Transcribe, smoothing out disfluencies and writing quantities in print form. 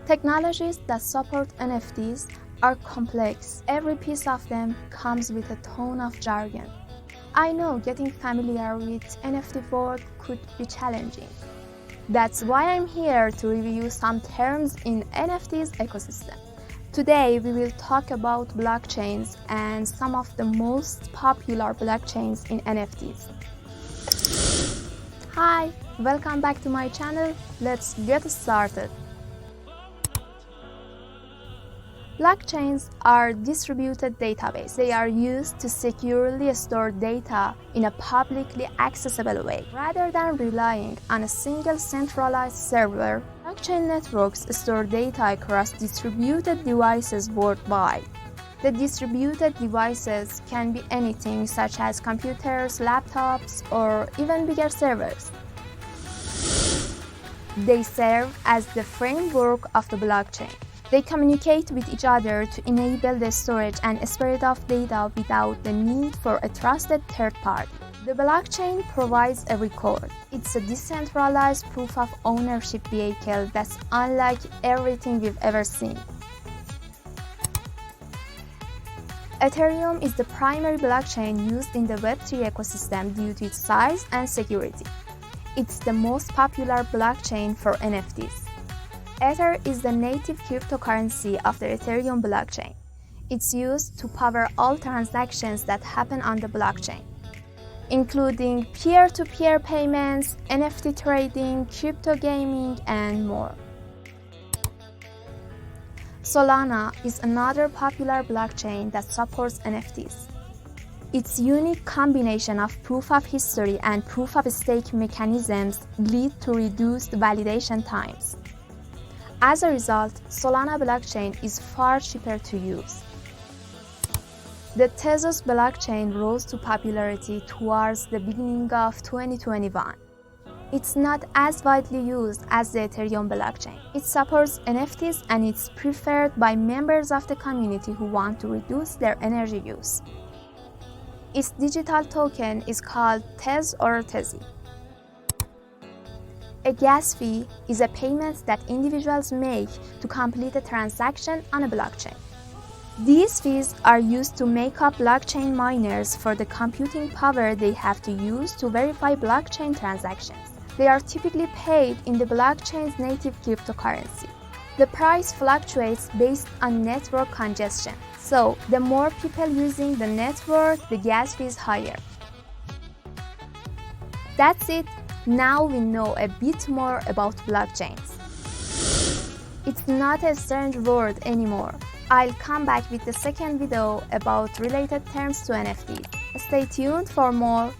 Technologies that support NFTs are complex. Every piece of them comes with a ton of jargon. I know getting familiar with NFT world could be challenging. That's why I'm here to review some terms in NFTs ecosystem. Today we will talk about blockchains and some of the most popular blockchains in NFTs. Hi, welcome back to my channel. Let's get started. Blockchains are distributed databases. They are used to securely store data in a publicly accessible way. Rather than relying on a single centralized server, blockchain networks store data across distributed devices worldwide. The distributed devices can be anything such as computers, laptops, or even bigger servers. They serve as the framework of the blockchain. They communicate with each other to enable the storage and spread of data without the need for a trusted third party. The blockchain provides a record. It's a decentralized proof of ownership vehicle that's unlike everything we've ever seen. Ethereum is the primary blockchain used in the Web3 ecosystem due to its size and security. It's the most popular blockchain for NFTs. Ether is the native cryptocurrency of the Ethereum blockchain. It's used to power all transactions that happen on the blockchain, including peer-to-peer payments, NFT trading, crypto gaming, and more. Solana is another popular blockchain that supports NFTs. Its unique combination of proof of history and proof of stake mechanisms lead to reduced validation times. As a result, Solana blockchain is far cheaper to use. The Tezos blockchain rose to popularity towards the beginning of 2021. It's not as widely used as the Ethereum blockchain. It supports NFTs and it's preferred by members of the community who want to reduce their energy use. Its digital token is called Tez or Tezi. A gas fee is a payment that individuals make to complete a transaction on a blockchain. These fees are used to make up blockchain miners for the computing power they have to use to verify blockchain transactions. They are typically paid in the blockchain's native cryptocurrency. The price fluctuates based on network congestion, so the more people using the network, the gas fee is higher. That's it. Now we know a bit more about blockchains. It's not a strange word anymore. I'll come back with the second video about related terms to NFTs. Stay tuned for more.